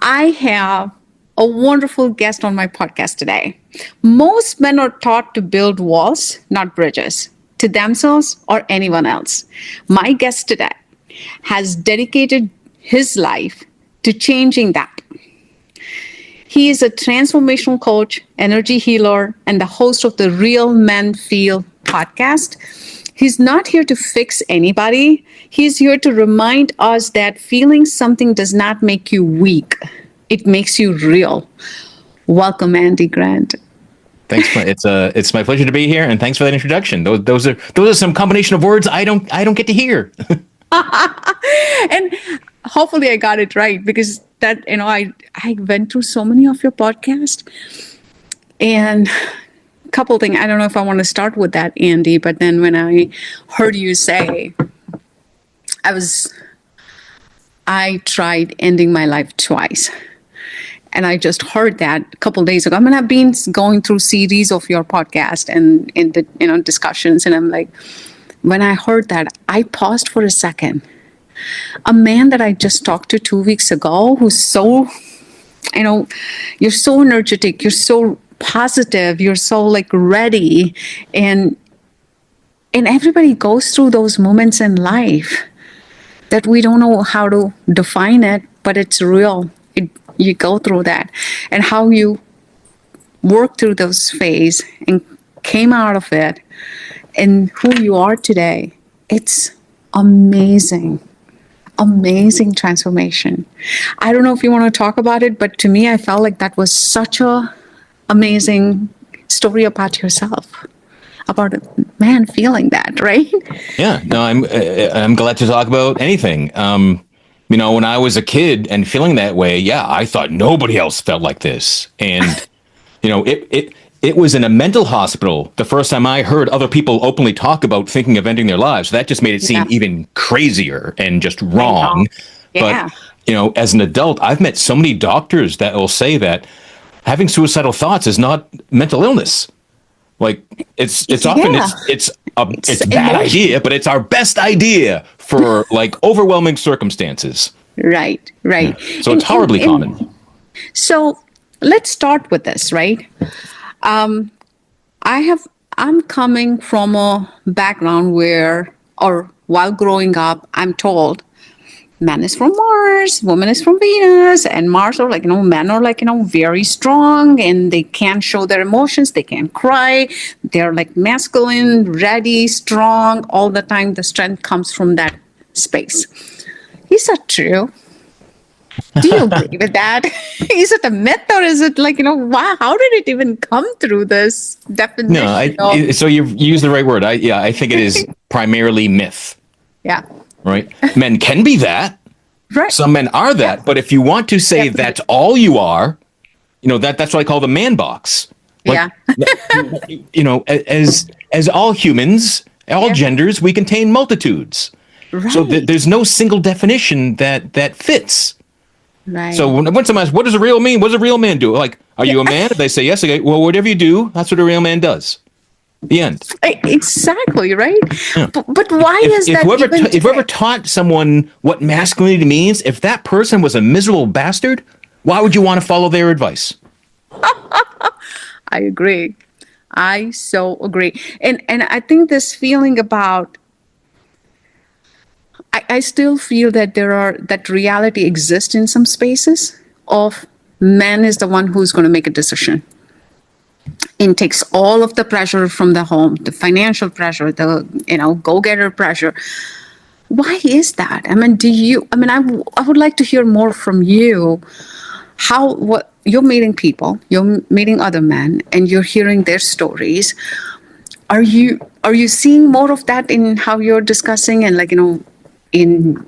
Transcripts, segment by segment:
I have a wonderful guest on my podcast today. Most men are taught to build walls, not bridges, to themselves or anyone else. My guest today has dedicated his life to changing that. He is a transformational coach, energy healer, and the host of the Real Men Feel podcast. He's not here to fix anybody. He's here to remind us that feeling something does not make you weak. It makes you real. Welcome, Andy Grant. Thanks. It's my pleasure to be here, and thanks for that introduction. Those are some combination of words I don't get to hear. And hopefully I got it right, because that, I went through so many of your podcasts, and a couple things. I don't know if I want to start with that, Andy, but then when I heard you say, I tried ending my life twice. And I just heard that a couple days ago. I mean, I've been going through series of your podcast and in the discussions, and I'm like, when I heard that, I paused for a second. A man that I just talked to 2 weeks ago, who's so, you're so energetic, you're so positive, you're so ready, and everybody goes through those moments in life that we don't know how to define it, but it's real. You go through that, and how you work through those phases and came out of it, and who you are today. It's amazing transformation. I don't know if you want to talk about it, but to me, I felt like that was such a amazing story about yourself, about a man feeling that, right? Yeah, no, I'm glad to talk about anything. When I was a kid and feeling that way, I thought nobody else felt like this. And, it was in a mental hospital the first time I heard other people openly talk about thinking of ending their lives. That just made it seem even crazier and just wrong. Yeah. But, as an adult, I've met so many doctors that will say that having suicidal thoughts is not mental illness. It's often it's a bad idea, but it's our best idea for overwhelming circumstances. Right. Yeah. So it's horribly common. So let's start with this, right? I'm coming from a background while growing up, I'm told man is from Mars, woman is from Venus, and Mars are men are very strong, and they can't show their emotions. They can't cry. They're masculine, ready, strong all the time. The strength comes from that space. Is that true? Do you agree with that? Is it a myth, or is it wow, how did it even come through this definition? No, so you've used the right word. I think it is primarily myth. Yeah. Right. Men can be that. Right. Some men are that. But if you want to say that's all you are, that's what I call the man box. As all humans, all genders, we contain multitudes. Right. So there's no single definition that fits. Right. So when someone asks, what does a real mean? What does a real man do? Are you a man? If they say yes, okay, well, whatever you do, that's what a real man does. The end. Exactly, right? Yeah. But why is that? If whoever taught someone what masculinity means, if that person was a miserable bastard, why would you want to follow their advice? I agree. I so agree. And I think this feeling about, I still feel that that reality exists in some spaces of man is the one who's going to make a decision. And takes all of the pressure from the home, the financial pressure, the go-getter pressure. Why is that? I mean, I would like to hear more from you. What you're meeting people, you're meeting other men, and you're hearing their stories. Are you seeing more of that in how you're discussing, and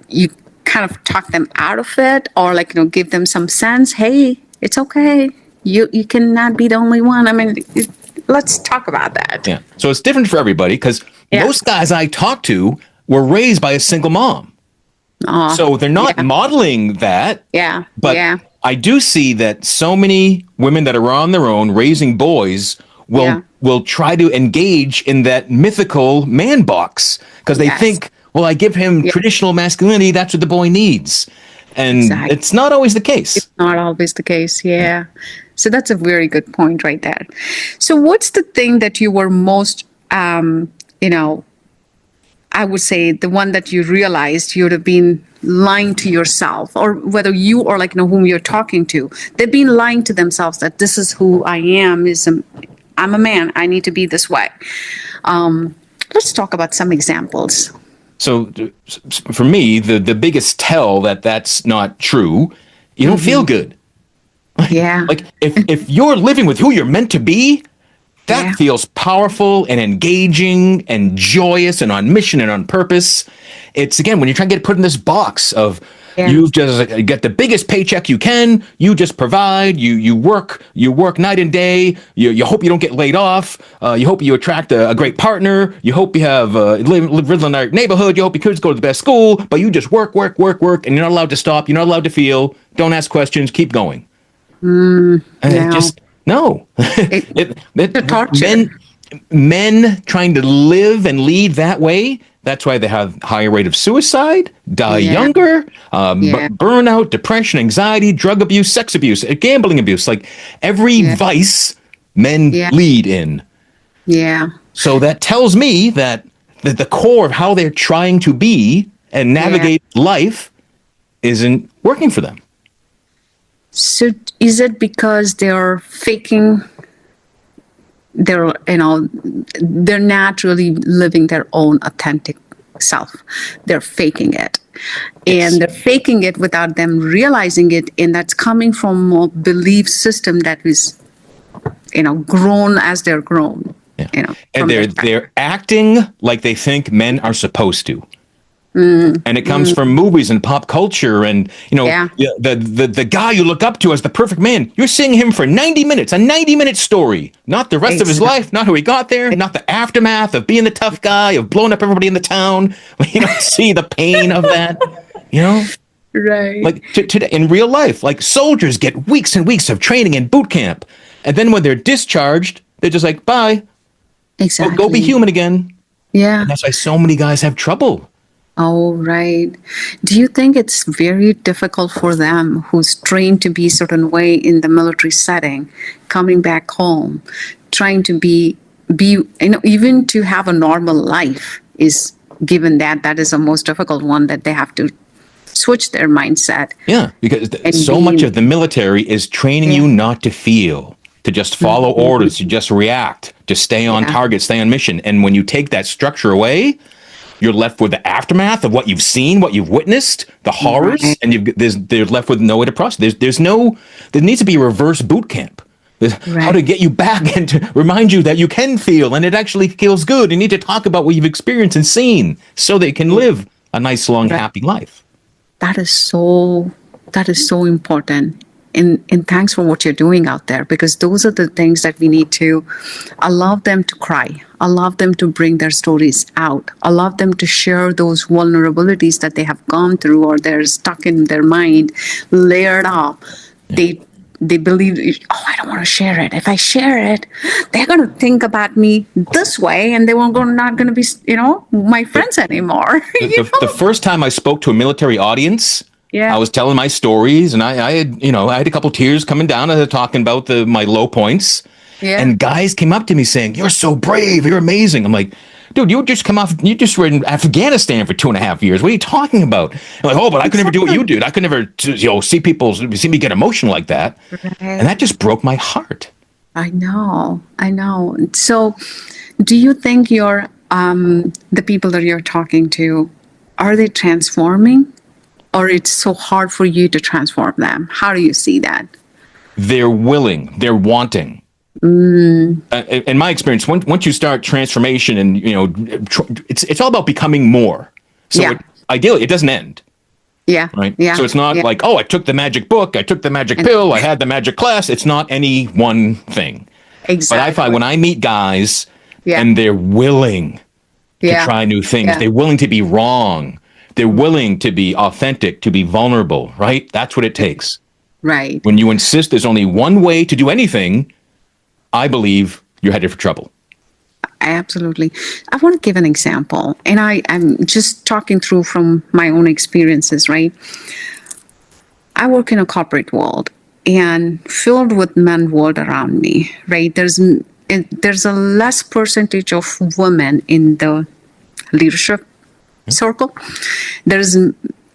you kind of talk them out of it, or give them some sense? Hey, it's okay. You cannot be the only one. I mean, let's talk about that. Yeah. So it's different for everybody, because most guys I talk to were raised by a single mom. So they're not modeling that. Yeah. But I do see that so many women that are on their own raising boys will try to engage in that mythical man box, because they think, well, I give him traditional masculinity. That's what the boy needs. And Exactly. it's not always the case. Not always the case. Yeah. So that's a very good point right there. So what's the thing that you were most, you know, I would say the one that you realized you'd have been lying to yourself, or whether you or like, whom you're talking to, they've been lying to themselves that this is who I am, I'm a man, I need to be this way. Let's talk about some examples. So for me, the biggest tell that that's not true, you don't feel good. Yeah. Like if you're living with who you're meant to be, that Yeah. feels powerful and engaging and joyous and on mission and on purpose. It's again, when you're trying to get put in this box of Yeah. you've just get the biggest paycheck you can, you just provide, you work night and day, you hope you don't get laid off, you hope you attract a great partner, you hope you have live in the right neighborhood, you hope your kids go to the best school, but you just work, and you're not allowed to stop, you're not allowed to feel, don't ask questions, keep going. And it No. just no. It's a torture. Men trying to live and lead that way. That's why they have higher rate of suicide, die Yeah. younger, Yeah. burnout, depression, anxiety, drug abuse, sex abuse, gambling abuse. Like every Yeah. vice men Yeah. lead in. Yeah. So that tells me that the core of how they're trying to be and navigate life isn't working for them. So is it because they're faking they're naturally living their own authentic self? They're faking it. Yes. And they're faking it without them realizing it. And that's coming from a belief system that is, grown as they're grown. Yeah. from And their they're acting like they think men are supposed to. And it comes from movies and pop culture, and Yeah. the guy you look up to as the perfect man. You're seeing him for 90 minutes, a 90-minute story, not the rest of his Exactly. life, not how he got there, not the aftermath of being the tough guy, of blowing up everybody in the town. You don't see the pain of that, Right. like today in real life. Like soldiers get weeks and weeks of training in boot camp, and then when they're discharged, they're just like, bye, Exactly. go be human again. Yeah. And that's why so many guys have trouble. Oh, right. Do you think it's very difficult for them who's trained to be a certain way in the military setting, coming back home, trying to be, even to have a normal life is given that is the most difficult one, that they have to switch their mindset. Yeah, because And so much being- of the military is training you not to feel, to just follow orders, to just react, to stay on target, stay on mission. And when you take that structure away, you're left with the aftermath of what you've seen, what you've witnessed, the horrors, Right. and they're left with no way to process. There needs to be a reverse boot camp. How Right. to get you back and to remind you that you can feel, and it actually feels good. You need to talk about what you've experienced and seen so that you can live a nice, long, happy life. That is so important. And thanks for what you're doing out there, because those are the things that we need to allow them to cry, allow them to bring their stories out, allow them to share those vulnerabilities that they have gone through or they're stuck in their mind, layered up. They believe, I don't want to share it. If I share it, they're going to think about me this way, and they won't not going to be, my friends anymore. The first time I spoke to a military audience, Yeah. I was telling my stories, and I had a couple tears coming down as I was talking about my low points. Yeah. And guys came up to me saying, "You're so brave. You're amazing." I'm like, "Dude, you just were in Afghanistan for 2.5 years. What are you talking about?" I'm like, "Oh, but I could never do what you did. I could never, see me get emotional like that." Right. And that just broke my heart. I know. So, do you think the people that you're talking to, are they transforming, or it's so hard for you to transform them? How do you see that? They're willing. They're wanting. In my experience, once you start transformation, and it's all about becoming more. So Yeah. ideally, it doesn't end. Yeah. Right. Yeah. So it's not yeah. like, oh, I took the magic book, I took the magic pill, I had the magic class. It's not any one thing. Exactly. But I find when I meet guys Yeah. and they're willing to Yeah. try new things, Yeah. they're willing to be wrong, they're willing to be authentic, to be vulnerable, right? That's what it takes. Right. When you insist there's only one way to do anything, I believe you're headed for trouble. Absolutely. I want to give an example, and I'm just talking through from my own experiences, right? I work in a corporate world and filled with men world around me, right? There's a less percentage of women in the leadership circle. There's,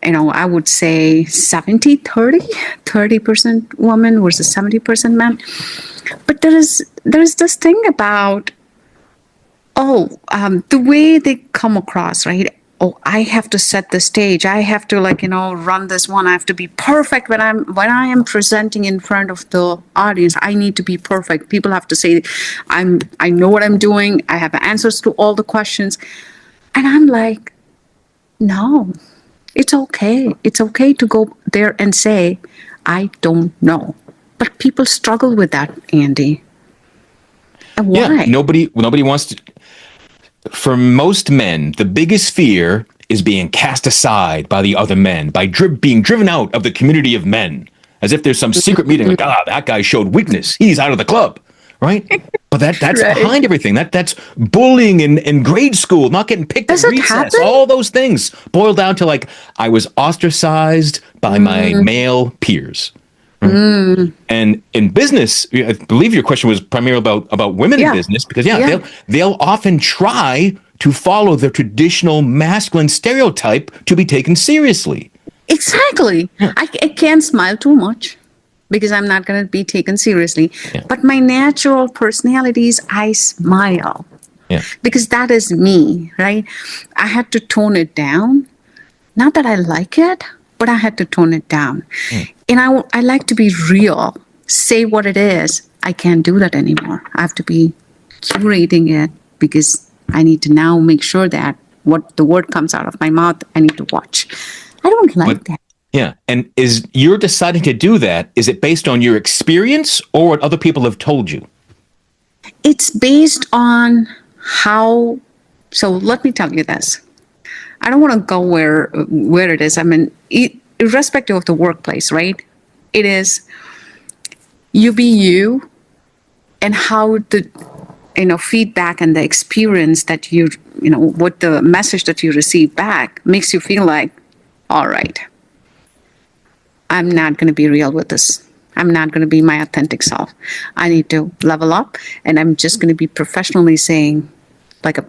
I would say 30% women versus 70% men. But there's this thing about, the way they come across, right? Oh, I have to set the stage. I have to run this one. I have to be perfect when I am presenting in front of the audience. I need to be perfect. People have to say, I know what I'm doing. I have answers to all the questions. And I'm like, no, it's okay. It's okay to go there and say, I don't know. But people struggle with that, Andy. And why? Yeah, nobody wants to. For most men, the biggest fear is being cast aside by the other men, by being driven out of the community of men, as if there's some secret meeting. Like, that guy showed weakness. He's out of the club, right? But that's right. Behind everything. That's bullying in grade school, not getting picked at recess. Happen? All those things boil down to I was ostracized by my male peers. Right? And in business, I believe your question was primarily about women in business, because they'll often try to follow the traditional masculine stereotype to be taken seriously. Exactly. I can't smile too much because I'm not going to be taken seriously. Yeah. But my natural personality is I smile because that is me, right? I had to tone it down. Not that I like it, but I had to tone it down. And I like to be real, say what it is. I can't do that anymore. I have to be curating it because I need to now make sure that what the word comes out of my mouth, I need to watch. I don't like that. Yeah. And you're deciding to do that, is it based on your experience or what other people have told you? It's based on so let me tell you this. I don't want to go where it is. I mean, irrespective of the workplace, right? It is you be you, and how the feedback and the experience that what the message that you receive back makes you feel like, all right, I'm not going to be real with this. I'm not going to be my authentic self. I need to level up, and I'm just going to be professionally saying like a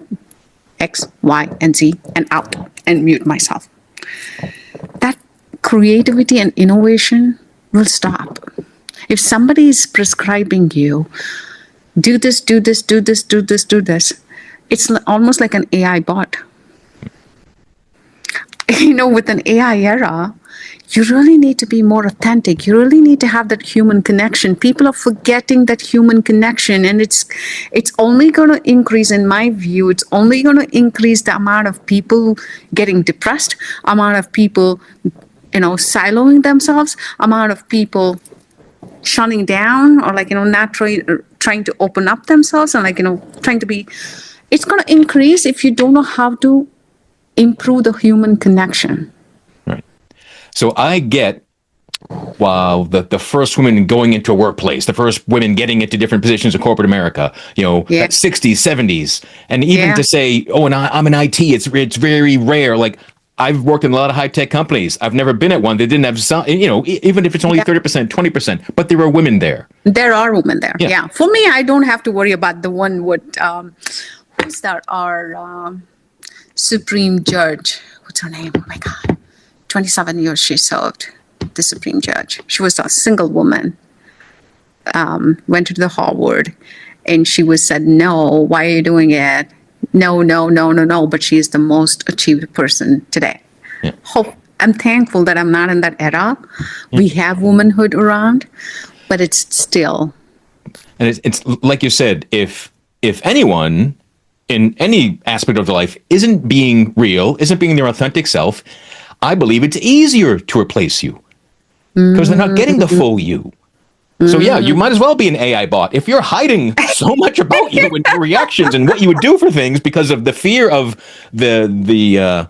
X, Y, and Z, and out, and mute myself. That creativity and innovation will stop. If somebody is prescribing you, do this, do this, do this, do this, do this, it's almost like an AI bot. With an AI era, you really need to be more authentic. You really need to have that human connection. People are forgetting that human connection, and it's only going to increase, in my view, it's only going to increase the amount of people getting depressed, amount of people, siloing themselves, amount of people shutting down or not trying to open up themselves and trying to be. It's going to increase if you don't know how to improve the human connection. Right. So I get, the first women going into a workplace, the first women getting into different positions in corporate America, 60s, 70s, and even to say, and I'm in IT, it's very rare. I've worked in a lot of high-tech companies. I've never been at one that didn't have some, even if it's only 30%, 20%, but there are women there. There are women there. Yeah. For me, I don't have to worry about the one with, who's that? Our Supreme Judge. What's her name? Oh my God. 27 years she served, the Supreme Judge. She was a single woman, went to the Harvard, and she was said, no, why are you doing it? No. But she is the most achieved person today. Yeah. I'm thankful that I'm not in that era. Yeah. We have womanhood around, but it's still. And it's like you said, if anyone in any aspect of their life isn't being real, isn't being their authentic self, I believe it's easier to replace you because they're not getting the full you. So you might as well be an AI bot. If you're hiding so much about you and your reactions and what you would do for things because of the fear of the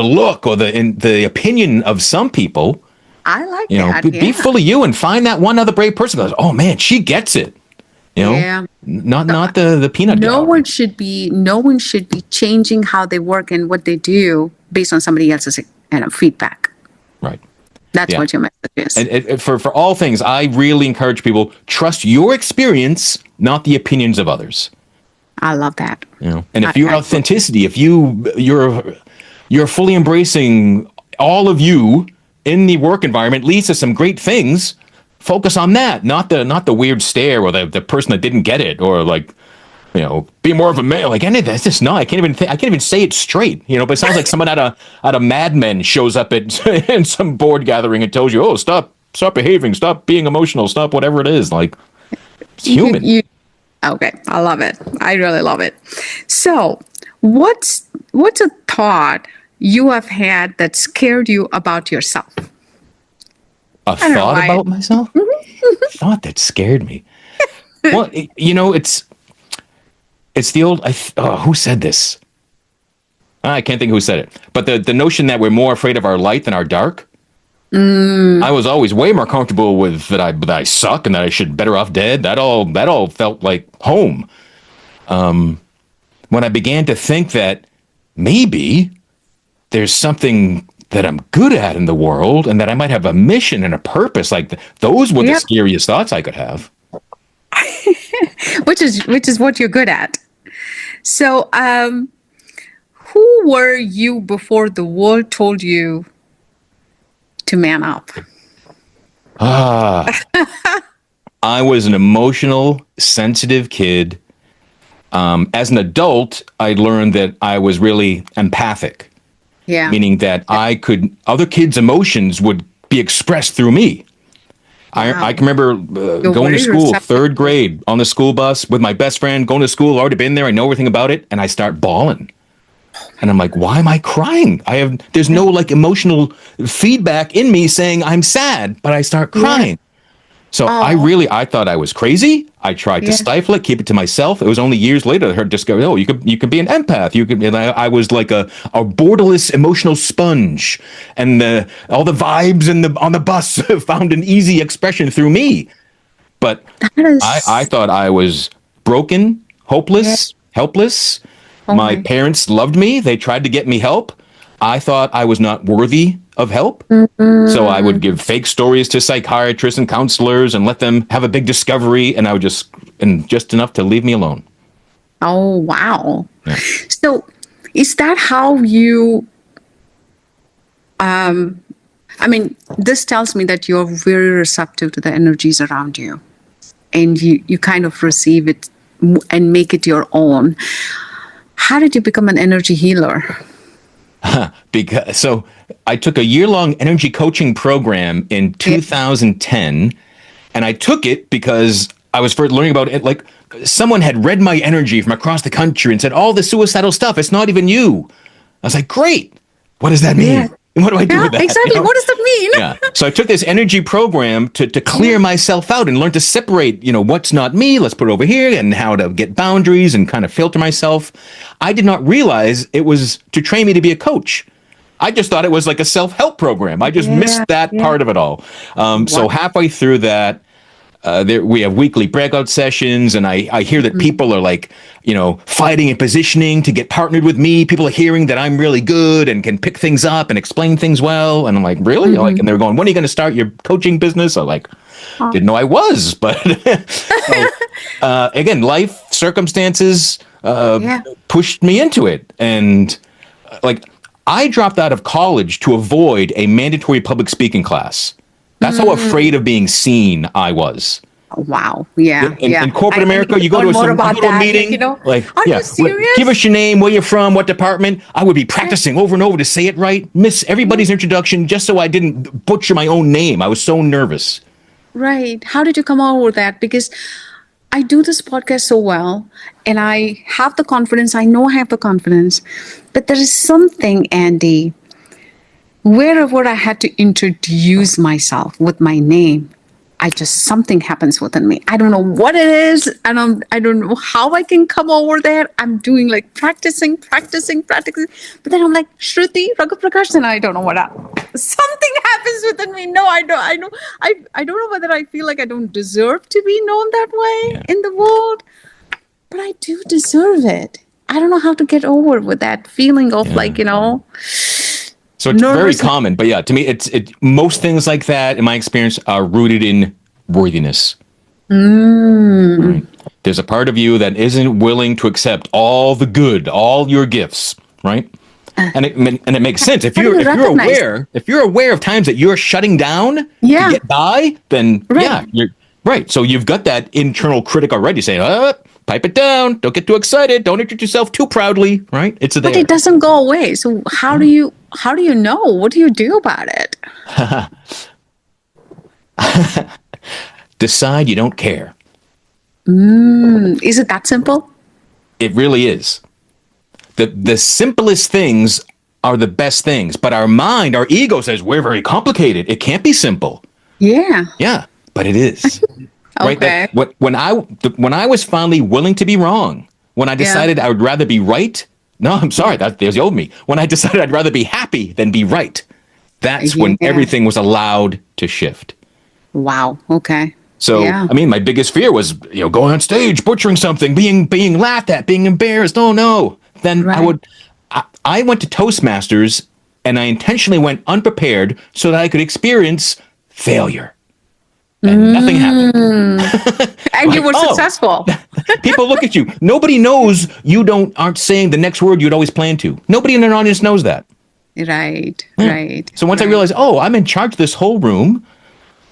look or the opinion of some people. I like that. Be full of you and find that one other brave person that goes, oh man, she gets it. Not the peanut gallery. No one should be changing how they work and what they do based on somebody else's feedback. Right. That's Yeah. what your message is. And for all things, I really encourage people, trust your experience, not the opinions of others. I love that. You know, and if I, your I, authenticity, if you're fully embracing all of you in the work environment leads to some great things, focus on that, not the weird stare or the person that didn't get it, or like, you know, be more of a man. Like, any of that's just not. I can't even say it straight. You know, but it sounds like someone out of Mad Men shows up at in some board gathering and tells you, "Oh, stop behaving, stop being emotional, stop whatever it is." Like, it's human. Okay, I love it. I really love it. So, what's a thought you have had that scared you about yourself? A don't know thought why. about myself? Thought that scared me. Well, you know, it's the old. Who said this? I can't think who said it. But the notion that we're more afraid of our light than our dark. I was always way more comfortable with that I suck and that I should better off dead. That all felt like home. When I began to think that maybe there's something that I'm good at in the world and that I might have a mission and a purpose, like those were the Yep. scariest thoughts I could have. Which is what you're good at. So, who were you before the world told you to man up? I was an emotional, sensitive kid. As an adult, I learned that I was really empathic, Yeah. meaning that other kids' emotions would be expressed through me. Wow. I can remember going to very school, receptive. third grade, on the school bus with my best friend, going to school, already been there, I know everything about it, and I start bawling. And I'm like, why am I crying? There's no like emotional feedback in me saying I'm sad, but I start crying. So I thought I was crazy. I tried to Yeah. stifle it, keep it to myself. It was only years later that I heard discovered, oh, you could be an empath. And I was like a borderless emotional sponge, and all the vibes on the bus found an easy expression through me. But That is, I thought I was broken, hopeless, helpless. My my. parents loved me. They tried to get me help. I thought I was not worthy of help. So I would give fake stories to psychiatrists and counselors and let them have a big discovery, and I would just enough to leave me alone. Oh, wow. So, is that how you? I mean, this tells me that you're very receptive to the energies around you, and you kind of receive it and make it your own. How did you become an energy healer? So I took a year-long energy coaching program in 2010, and I took it because I was first learning about it. Like, someone had read my energy from across the country and said, all the suicidal stuff, it's not even you. I was like, great. What does that mean? Yeah. And what do I do with that? Exactly. You know? What does that mean? Yeah. So I took this energy program to clear myself out and learn to separate, what's not me, let's put it over here, and how to get boundaries and kind of filter myself. I did not realize it was to train me to be a coach. I just thought it was like a self-help program. I just missed that part of it all. So halfway through that, we have weekly breakout sessions, and I hear that people are like, fighting and positioning to get partnered with me. People are hearing that I'm really good and can pick things up and explain things well. And I'm like, really? Like, and they're going, when are you going to start your coaching business? I'm like, didn't know I was, but again, life circumstances pushed me into it. And like, I dropped out of college to avoid a mandatory public speaking class. That's how afraid of being seen I was. Wow. Yeah. In corporate America, you go to a meeting, Are you serious? Give us your name, where you're from, what department. I would be practicing over and over to say it right, miss everybody's introduction just so I didn't butcher my own name. I was so nervous. Right. How did you come out with that? Because I do this podcast so well, and I have the confidence. I know I have the confidence, but there is something, Andy, wherever I had to introduce myself with my name, something happens within me. I don't know what it is. I don't know how I can come over there. I'm doing like practicing. But then I'm like, Shruthi, Raghu Prakash, and I don't know what. Something happens within me. No, I don't. I don't know whether I feel like I don't deserve to be known that way in the world, but I do deserve it. I don't know how to get over with that feeling of So it's very Nervous. common, but yeah, to me, most things like that, in my experience, are rooted in worthiness. Right? There's a part of you that isn't willing to accept all the good, all your gifts, right? And it makes sense if How do you're you recognize? if you're aware of times that you're shutting down to Yeah. get by, then Right. yeah, you're right. So you've got that internal critic already saying, pipe it down, don't get too excited, don't introduce yourself too proudly, right? It's But there. it doesn't go away. So how do you know? What do you do about it? Decide you don't care. Is it that simple? It really is. The simplest things are the best things, but our mind, our ego says we're very complicated. It can't be simple. Yeah. Yeah, but it is. Right? Okay. When I was finally willing to be wrong, when I decided I would rather be right. No, I'm sorry. There's the old me. When I decided I'd rather be happy than be right, that's when Yeah. everything was allowed to shift. Wow. Okay. So, Yeah. I mean, my biggest fear was, going on stage, butchering something, being laughed at, being embarrassed. Oh no. Then Right. I went to Toastmasters and I intentionally went unprepared so that I could experience failure. And nothing happened. And you were oh. successful. People look at you. Nobody knows you aren't saying the next word you'd always plan to. Nobody in an audience knows that. Right. Right. So once I realized, I'm in charge of this whole room,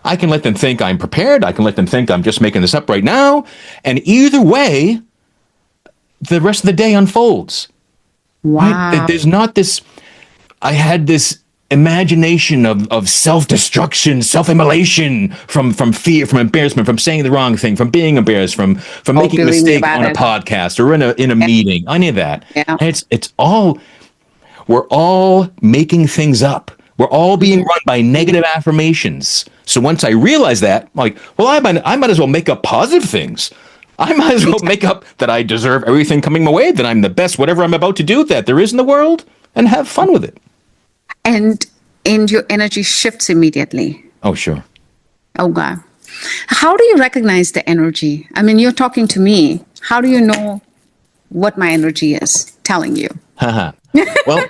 I can let them think I'm prepared. I can let them think I'm just making this up right now. And either way, the rest of the day unfolds. Wow. Right? There's not this. I had this imagination of self-destruction, self-immolation from fear, from embarrassment, from saying the wrong thing, from being embarrassed, from making a believe me mistake about on a it. podcast or in a meeting, any of that. Yeah. And it's all, we're all making things up. We're all being run by negative affirmations. So once I realized that, I'm like, well, I might as well make up positive things. I might as well make up that I deserve everything coming my way, that I'm the best, whatever I'm about to do, that there is in the world, and have fun with it. And your energy shifts immediately. Oh, sure. Oh God. How do you recognize the energy? I mean, you're talking to me. How do you know what my energy is telling you? Well,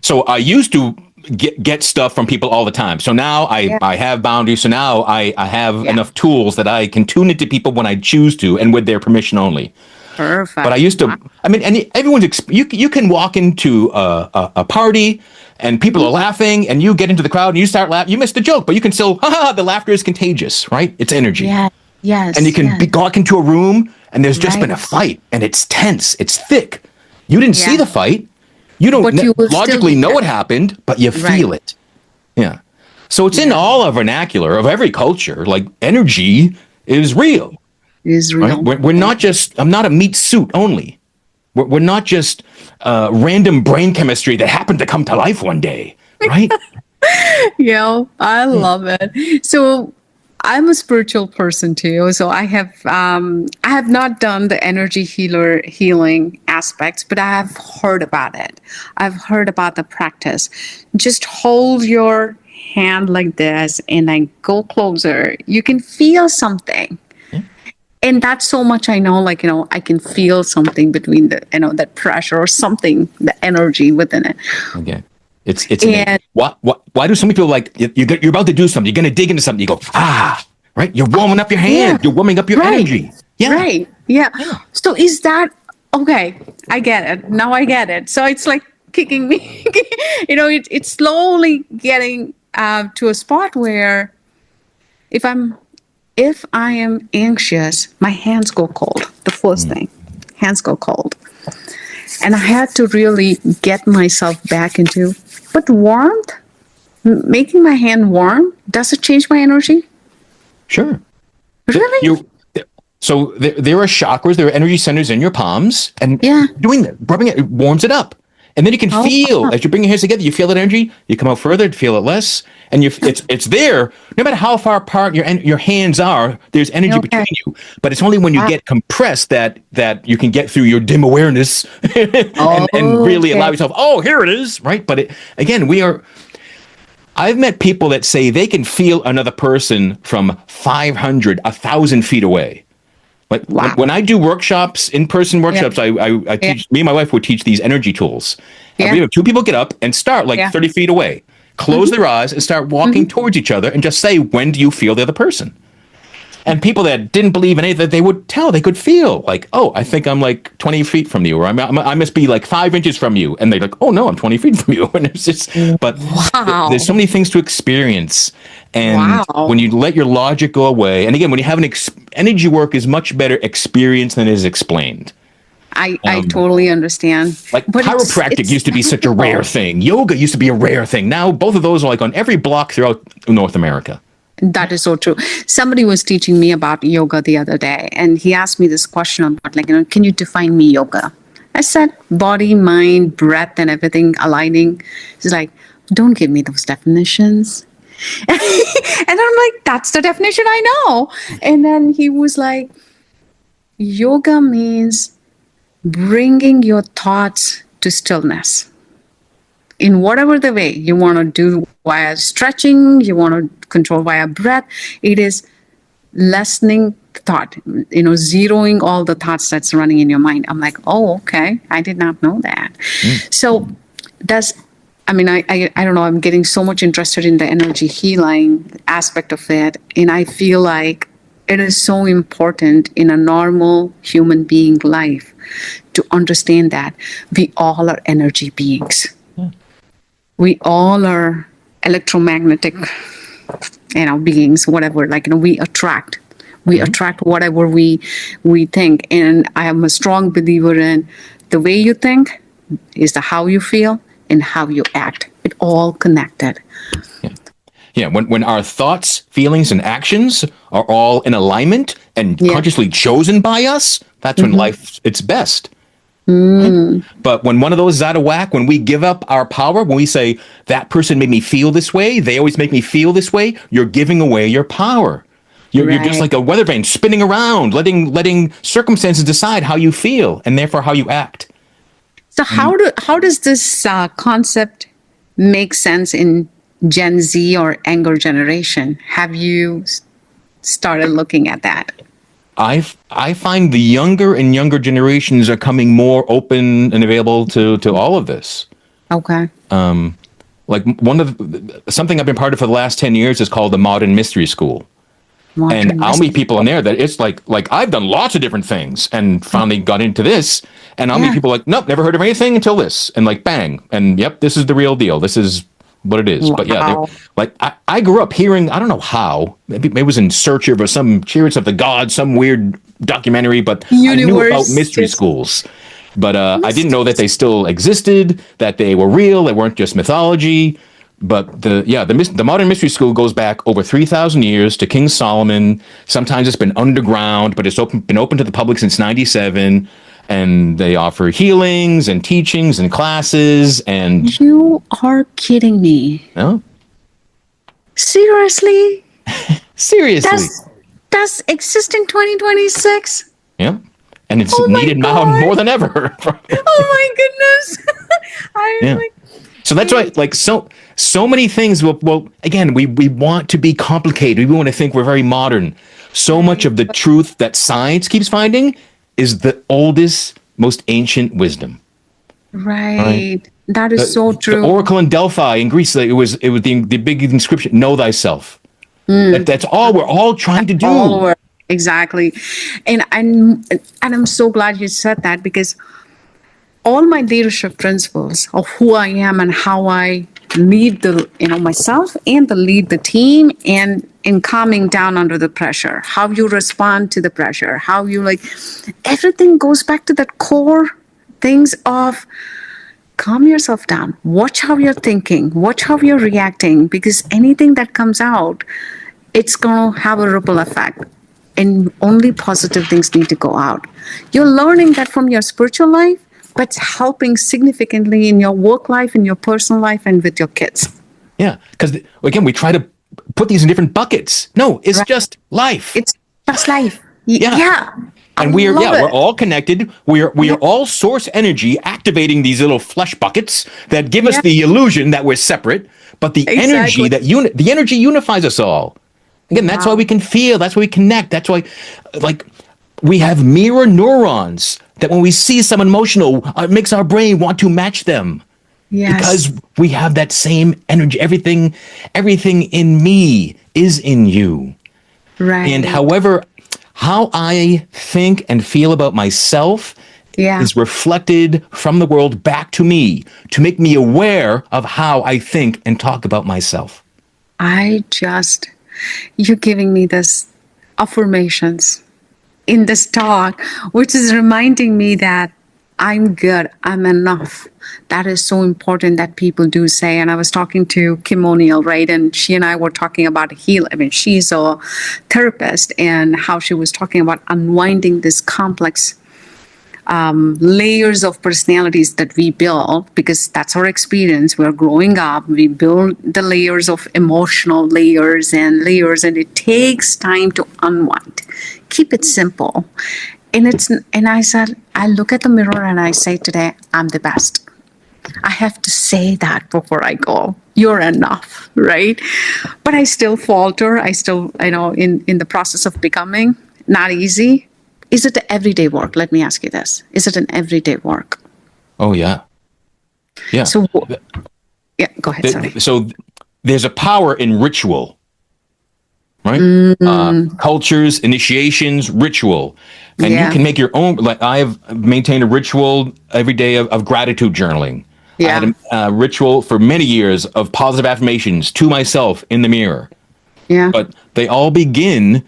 so I used to get stuff from people all the time. So now I have boundaries. So now I have enough tools that I can tune into people when I choose to and with their permission only. Perfect. But I used to, I mean, and you can walk into a party and people are laughing and you get into the crowd and you start laughing. You miss the joke, but you can still, the laughter is contagious, right? It's energy. Yeah. Yes. And you can walk into a room and there's just been a fight and it's tense. It's thick. You didn't see the fight. You don't But you will still logically be know there. what happened, but you feel it. Yeah. So it's in all our vernacular of every culture. Like energy is real. Is real. Right? We're not just, I'm not a meat suit only. We're not just random brain chemistry that happened to come to life one day, right? Yeah, I love it. So I'm a spiritual person too. So I have not done the energy healing aspects, but I have heard about it. I've heard about the practice. Just hold your hand like this and then go closer. You can feel something. And that's so much I know, like, I can feel something between that pressure or something, the energy within it. Okay. It's amazing. Why do so many people you're about to do something, you're going to dig into something, you go, right? You're warming up your hand. You're warming up your energy. Yeah. Right. Yeah. So is that, okay, I get it. Now I get it. So it's like kicking me, it's slowly getting to a spot where if I am anxious, my hands go cold. The first thing, hands go cold. And I had to really get myself back into, but warmth, making my hand warm, does it change my energy? Sure. Really? So there are chakras, there are energy centers in your palms, and doing that, rubbing it warms it up. And then you can feel, as you bring your hands together, you feel that energy, you come out further to feel it less, and it's there. No matter how far apart your hands are, there's energy between you. But it's only when you get compressed that you can get through your dim awareness and really allow yourself, here it is, right? But I've met people that say they can feel another person from 500, 1,000 feet away. Like Wow. when I do workshops, in-person workshops, I teach, me and my wife would teach these energy tools. And we Yeah. have two people get up and start like Yeah. 30 feet away, close their eyes and start walking towards each other and just say, when do you feel the other person? And people that didn't believe in anything, they would tell, they could feel like, oh, I think I'm like 20 feet from you, or I must be like 5 inches from you. And they're like, oh no, I'm 20 feet from you. And it's just, but there's so many things to experience. And Wow. when you let your logic go away, and again, when you have energy work is much better experienced than is explained. I totally understand. Like But chiropractic used to be such a rare thing. Yoga used to be a rare thing. Now both of those are like on every block throughout North America. That is so true. Somebody was teaching me about yoga the other day, and he asked me this question about, like, can you define me yoga? I said, body, mind, breath, and everything aligning. He's like, don't give me those definitions. And I'm like, that's the definition I know. And then he was like, yoga means bringing your thoughts to stillness. In whatever the way you want to do via stretching, you want to control via breath, it is lessening thought, zeroing all the thoughts that's running in your mind. I'm like, oh, okay. I did not know that. So I don't know, I'm getting so much interested in the energy healing aspect of it. And I feel like it is so important in a normal human being life to understand that we all are energy beings. We all are electromagnetic, beings, whatever, we attract. We attract whatever we think. And I am a strong believer in the way you think is the how you feel and how you act. It all connected. Yeah, when our thoughts, feelings, and actions are all in alignment and consciously chosen by us, that's when life it's best. Right? But when one of those is out of whack, when we give up our power, when we say that person made me feel this way, they always make me feel this way, you're giving away your power. You're just like a weather vane spinning around, letting circumstances decide how you feel and therefore how you act. So how does this concept make sense in Gen Z or younger generation? Have you started looking at that? I find the younger and younger generations are coming more open and available to all of this. Okay. Like something I've been part of for the last 10 years is called the Modern Mystery School. And I'll meet people in there that it's like I've done lots of different things and finally got into this. And I'll meet people like, nope, never heard of anything until this. And like, bang. And yep, this is the real deal. This is what it is. Wow. But yeah, I grew up hearing, I don't know how, maybe it was in search of or some Chariots of the Gods, some weird documentary, but I knew about mystery schools. But I didn't know that they still existed, that they were real, they weren't just mythology. But the Modern Mystery School goes back over 3,000 years to King Solomon. Sometimes it's been underground, but it's been open to the public since 97. And they offer healings and teachings and classes. And you are kidding me. No? Seriously? Seriously. Does exist in 2026? Yeah. And it's needed now more than ever. Oh my goodness. So that's why, like, so many things well again, we want to be complicated. We want to think we're very modern. So much of the truth that science keeps finding is the oldest, most ancient wisdom. Right. That is so true. The Oracle in Delphi in Greece, it was the big inscription, know thyself. That's all we're all trying to do. Exactly. And I'm so glad you said that, because all my leadership principles of who I am and how I lead myself and lead the team, and in calming down under the pressure, how you respond to the pressure, how you everything goes back to that core things of calm yourself down, watch how you're thinking, watch how you're reacting, because anything that comes out, it's going to have a ripple effect. And only positive things need to go out. You're learning that from your spiritual life, but it's helping significantly in your work life, in your personal life, and with your kids. Yeah, because again, we try to put these in different buckets. No, it's just life. It's just life. Yeah. And we're all connected. We are all source energy activating these little flesh buckets that give us the illusion that we're separate, but the energy the energy unifies us all. Again, that's why we can feel, that's why we connect. That's why, like, we have mirror neurons that when we see someone emotional, it makes our brain want to match them Yes. because we have that same energy. Everything in me is in you. And Right. however, how I think and feel about myself Yeah. is reflected from the world back to me to make me aware of how I think and talk about myself. You're giving me this affirmations in this talk, which is reminding me that I'm good, I'm enough. That is so important that people do say. And I was talking to Kim O'Neill, right? And she and I were talking about heal. I mean, she's a therapist, and how she was talking about unwinding this complex layers of personalities that we build, because that's our experience. We're growing up, we build the layers of emotional layers, and it takes time to unwind. Keep it simple. And I said, I look at the mirror and I say today, I'm the best. I have to say that before I go. You're enough, right? But I still falter. I still, in the process of becoming, not easy. Is it everyday work? Let me ask you this. Is it an everyday work? Oh, yeah. Yeah. So, yeah, go ahead. Sorry. So there's a power in ritual, right? Cultures, initiations, ritual. And you Yeah. can make your own. Like I have maintained a ritual every day of gratitude journaling. I Yeah. had a ritual for many years of positive affirmations to myself in the mirror. Yeah. But they all begin.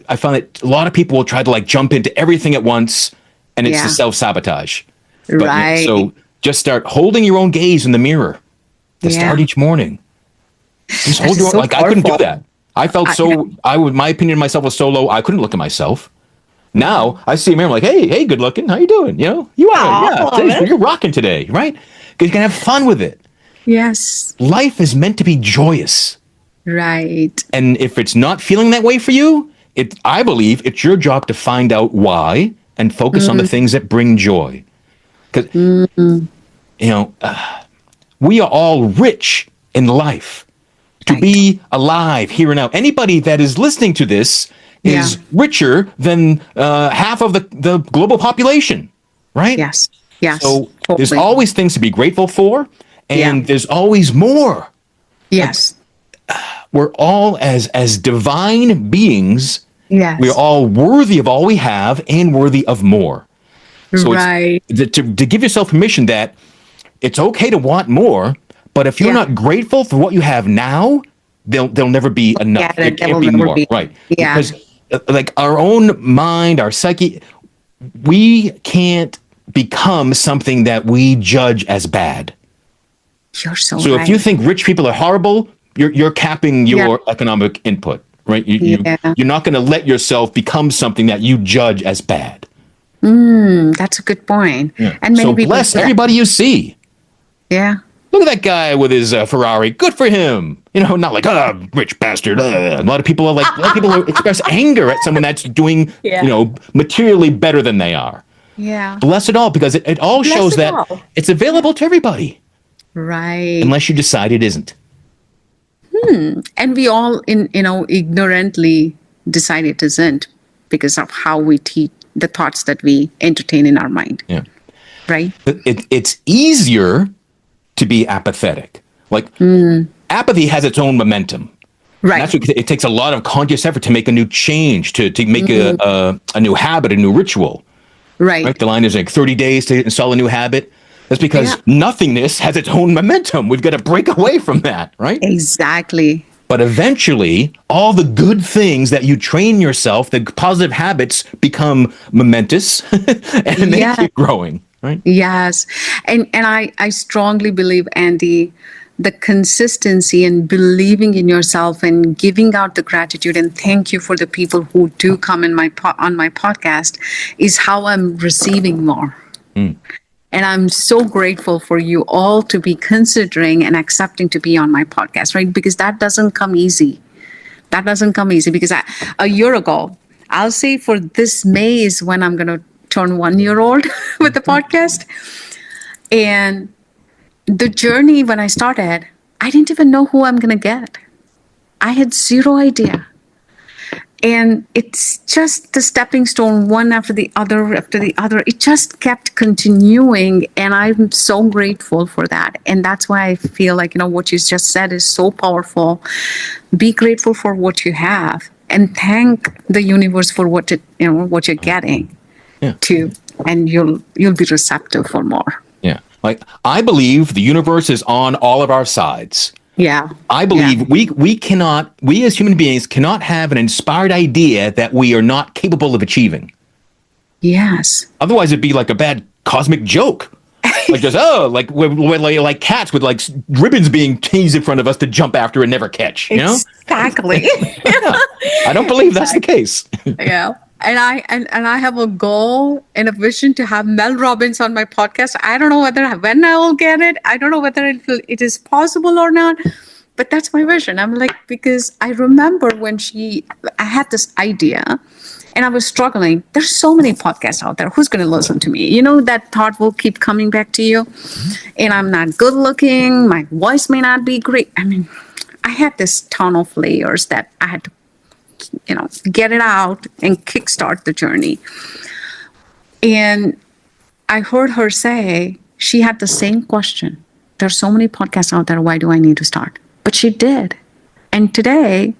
I found that a lot of people will try to like jump into everything at once, and it's the Yeah. self-sabotage. But Right. so just start holding your own gaze in the mirror to Yeah. start each morning. Just That hold is your so like I couldn't do powerful. that. I felt so I would my opinion of myself was so low I couldn't look at myself. Now I see a mirror, I'm like, hey, good looking. How you doing? You know, you are, Aw, I yeah, love it. you're rocking today, right? Because you can have fun with it. Yes. Life is meant to be joyous. Right. And if it's not feeling that way for you, I believe it's your job to find out why and focus on the things that bring joy. Because, you know, we are all rich in life to Right. be alive here and now. Anybody that is listening to this Yeah. is richer than half of the global population, right? Yes. Yes. So there's Totally. always things to be grateful for, Yeah. and there's always more. Yes. We're all as divine beings. We're Yes. all worthy of all we have and worthy of more. So it's Right. to give yourself permission that it's okay to want more, but if you're Yeah. not grateful for what you have now, there'll never be enough. Yeah. There That can't will be never more, be. right? Yeah. Because like our own mind, our psyche, we can't become something that we judge as bad. You're so So if right. you think rich people are horrible, you're capping Yeah. your economic input, right? Yeah. You're not going to let yourself become something that you judge as bad. That's a good point. Yeah. And many So people bless do that. everybody you see. Yeah. Look at that guy with his Ferrari. Good for him. You know, not like rich bastard. A lot of people express anger at someone that's doing Yeah. materially better than they are. Yeah. Bless it all because it all Bless shows it that all. it's available to everybody Right. unless you decide it isn't. And we all ignorantly decide it isn't, because of how we teach the thoughts that we entertain in our mind. Yeah. Right. It's easier to be apathetic. Like apathy has its own momentum. And Right. that's what it takes a lot of conscious effort to make a new change, to make a new habit, a new ritual. Right. Right? The line is like 30 days to install a new habit. That's because Yeah. nothingness has its own momentum. We've got to break away from that, right? Exactly. But eventually, all the good things that you train yourself, the positive habits become momentous and they Yeah. keep growing, right? Yes. And I strongly believe, Andy, the consistency and believing in yourself and giving out the gratitude and thank you for the people who do come on my podcast is how I'm receiving more. And I'm so grateful for you all to be considering and accepting to be on my podcast, right? Because that doesn't come easy. That doesn't come easy because a year ago, I'll say for this May is when I'm going to turn 1 year old with the podcast. And the journey when I started, I didn't even know who I'm going to get. I had zero idea. And it's just the stepping stone, one after the other after the other. It just kept continuing. And I'm so grateful for that. And that's why I feel like, what you just said is so powerful. Be grateful for what you have and thank the universe for what what you're getting too. And you'll be receptive for more. Yeah. Like, I believe the universe is on all of our sides. Yeah. I believe we as human beings cannot have an inspired idea that we are not capable of achieving. Yes. Otherwise, it'd be like a bad cosmic joke. Like just, like cats with like ribbons being teased in front of us to jump after and never catch, Exactly. Yeah. I don't believe that's the case. Yeah. And I have a goal and a vision to have Mel Robbins on my podcast. I don't know when I will get it. I don't know whether it is possible or not, but that's my vision. I'm like, because I remember when I had this idea and I was struggling. There's so many podcasts out there. Who's going to listen to me? That thought will keep coming back to you. And I'm not good looking. My voice may not be great. I mean, I had this ton of layers that I had to get it out and kickstart the journey. And I heard her say she had the same question. There's so many podcasts out there. Why do I need to start? But she did. And today,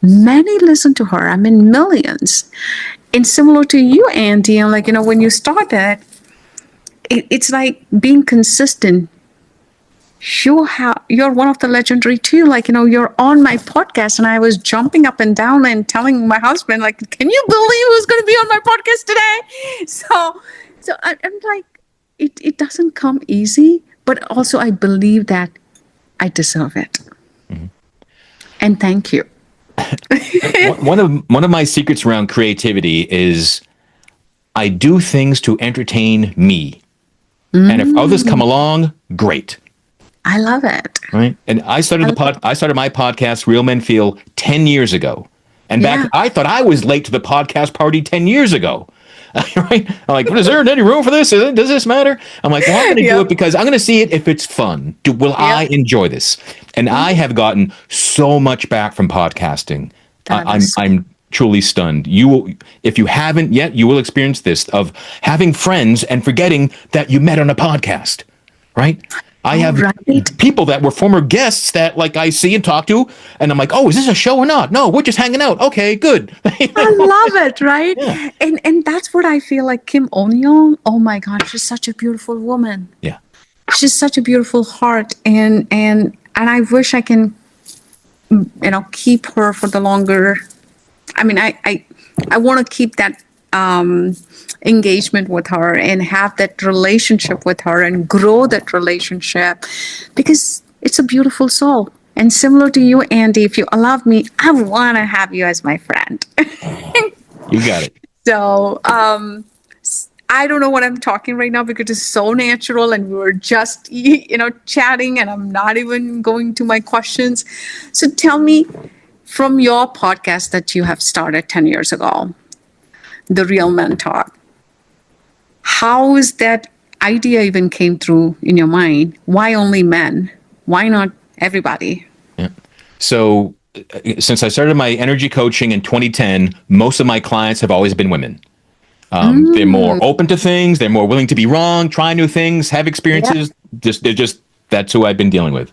many listen to her. I mean, millions. And similar to you, Andy, and like, when you started, it's like being consistent. You're one of the legendary too. Like, you're on my podcast and I was jumping up and down and telling my husband, like, can you believe who's going to be on my podcast today? So I'm like, it doesn't come easy, but also I believe that I deserve it. Mm-hmm. And thank you. One of my secrets around creativity is I do things to entertain me. And if others come along, great. I love it. Right. And I started my podcast, Real Men Feel, 10 years ago. And I thought I was late to the podcast party 10 years ago. Right. I'm like, is there any room for this? Does this matter? I'm like, well, I'm going to do it because I'm going to see it if it's fun. Will I enjoy this? And I have gotten so much back from podcasting. I'm truly stunned. If you haven't yet, you will experience this of having friends and forgetting that you met on a podcast. Right. I have people that were former guests that like I see and talk to, and I'm like, oh, is this a show or not? No, we're just hanging out. Okay, good. I love it, right? Yeah. And that's what I feel like Kim O'Neill. Oh my God, she's such a beautiful woman. Yeah. She's such a beautiful heart. And I wish I can, keep her for the longer. I mean, I want to keep that engagement with her and have that relationship with her and grow that relationship because it's a beautiful soul. And similar to you, Andy, if you allow me, I want to have you as my friend. You got it. So I don't know what I'm talking right now because it's so natural and we were just, chatting and I'm not even going to my questions. So tell me, from your podcast that you have started 10 years ago, The Real Men Talk, how is that idea even came through in your mind? Why only men? Why not everybody? Yeah. So since I started my energy coaching in 2010, most of my clients have always been women. They're more open to things. They're more willing to be wrong, try new things, have experiences. Yeah. That's who I've been dealing with.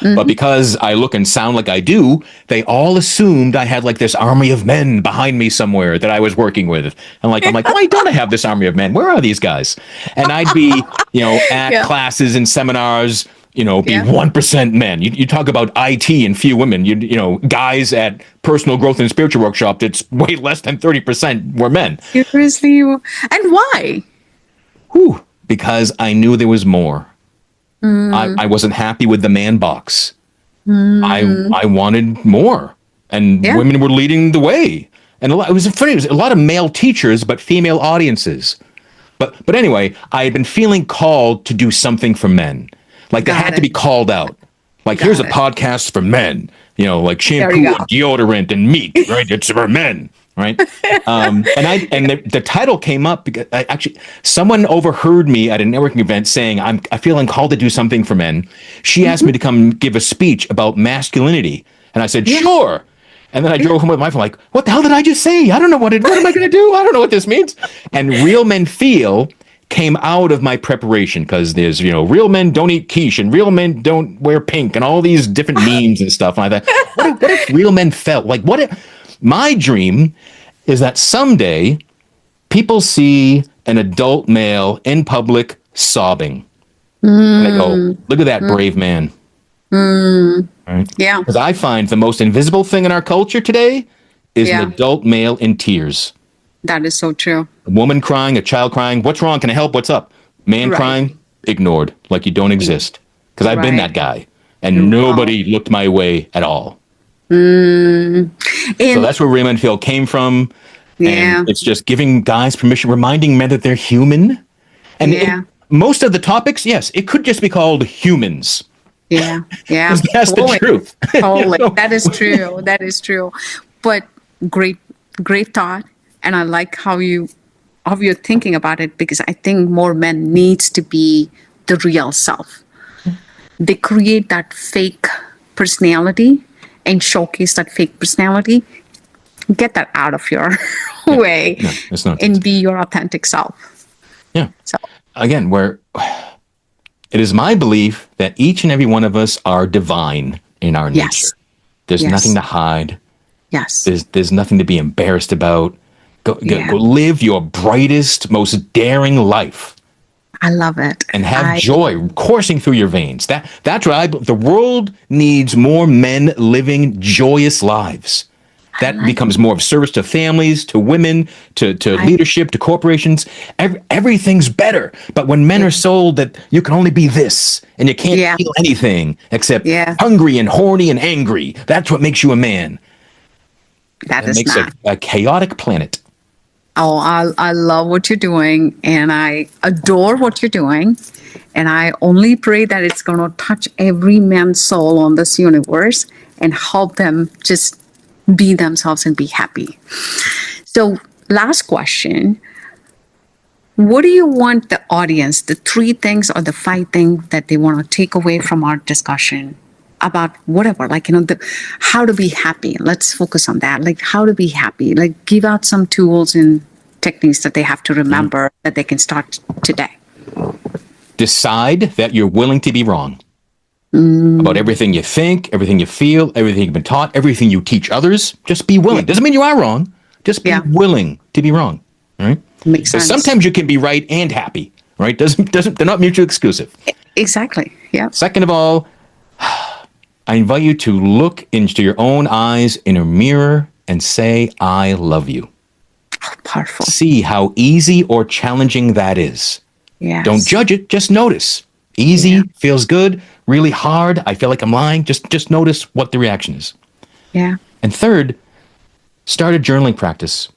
But because I look and sound like I do, they all assumed I had like this army of men behind me somewhere that I was working with. I'm like, why don't I have this army of men? Where are these guys? And I'd be, at classes and seminars, be 1% men. You talk about IT and few women, guys at personal growth and spiritual workshop, it's way less than 30% were men. Seriously? And why? Because I knew there was more. I wasn't happy with the man box. I wanted more, and women were leading the way. And it was funny. It was a lot of male teachers, but female audiences. But anyway, I had been feeling called to do something for men. Like they had to be called out. Like here's a podcast for men. Like shampoo, and deodorant, and meat. Right? It's for men. Right. And the title came up because someone overheard me at a networking event saying, I feel I'm called to do something for men. She asked me to come give a speech about masculinity. And I said, sure. And then I drove home with my phone, like, what the hell did I just say? I don't know what am I going to do? I don't know what this means. And Real Men Feel came out of my preparation because there's, real men don't eat quiche and real men don't wear pink and all these different memes and stuff. And I thought, what if real men felt like my dream is that someday people see an adult male in public sobbing. And they go, look at that brave man. Right? Yeah. Because I find the most invisible thing in our culture today is an adult male in tears. That is so true. A woman crying, a child crying. What's wrong? Can I help? What's up? Man crying, ignored, like you don't exist. Because I've been that guy, and nobody looked my way at all. So that's where Raymond Field came from. And it's just giving guys permission, reminding men that they're human. And most of the topics, yes, it could just be called humans. Yeah. That's the truth. Totally. That is true. That is true. But great thought. And I like how you're thinking about it, because I think more men needs to be the real self. They create that fake personality and showcase that fake personality. Get that out of your way and be your authentic self. Yeah. So again, it is my belief that each and every one of us are divine in our nature. There's nothing to hide. Yes. There's nothing to be embarrassed about. Go live your brightest, most daring life. I love it. And have joy coursing through your veins. That's why the world needs more men living joyous lives. That becomes more of service to families, to women, to leadership, to corporations. Everything's better. But when men are sold that you can only be this and you can't feel anything except hungry and horny and angry, that's what makes you a man. That makes a chaotic planet. Oh, I love what you're doing, and I adore what you're doing. And I only pray that it's going to touch every man's soul on this universe and help them just be themselves and be happy. So, last question. What do you want the audience, the 3 things or the 5 things that they want to take away from our discussion about whatever, how to be happy? Let's focus on that. Like, how to be happy. Like, give out some tools and techniques that they have to remember that they can start today. Decide that you're willing to be wrong. About everything you think, everything you feel, everything you've been taught, everything you teach others. Just be willing. Doesn't mean you are wrong. Just be willing to be wrong. Right? Makes sense. Sometimes you can be right and happy. Right? They're not mutually exclusive. Exactly. Yeah. Second of all, I invite you to look into your own eyes in a mirror and say, I love you. Oh, powerful. See how easy or challenging that is. Yes. Don't judge it. Just notice. Easy, feels good. Really hard, I feel like I'm lying. Just notice what the reaction is. Yeah. And third, start a journaling practice.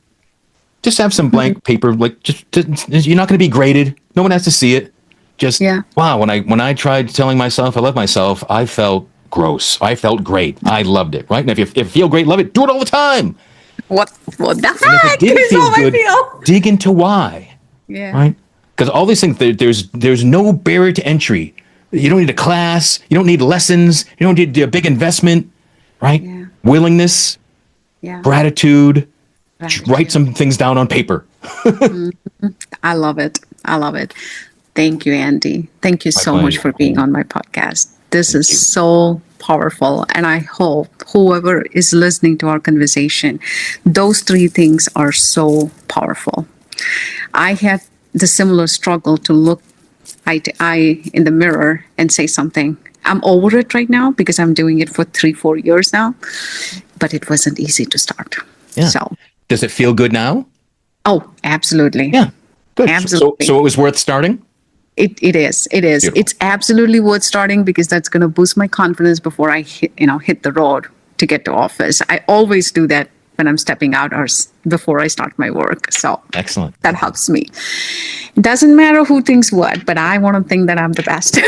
Just have some blank paper. Like, just you're not going to be graded. No one has to see it. Just wow. When I tried telling myself I love myself, I felt gross. I felt great. I loved it. Right. And if you feel great, love it. Do it all the time. What the heck? And if it didn't is feel all good, I feel. dig into why. Yeah. Right. Because all these things, there's no barrier to entry. You don't need a class. You don't need lessons. You don't need a big investment, right? Yeah. Willingness, gratitude. Write some things down on paper. I love it. I love it. Thank you, Andy. Thank you so much for being on my podcast. This is so powerful. And I hope whoever is listening to our conversation, those 3 things are so powerful. I had the similar struggle to look eye to eye in the mirror and say something. I'm over it right now because I'm doing it for 3-4 years now, but it wasn't easy to start. Yeah. So, does it feel good now? Oh, absolutely. Yeah. Good. Absolutely. So it was worth starting? It is. Beautiful. It's absolutely worth starting because that's going to boost my confidence before I hit the road to get to office. I always do that when I'm stepping out or before I start my work. So excellent. That helps me. It doesn't matter who thinks what, but I want to think that I'm the best.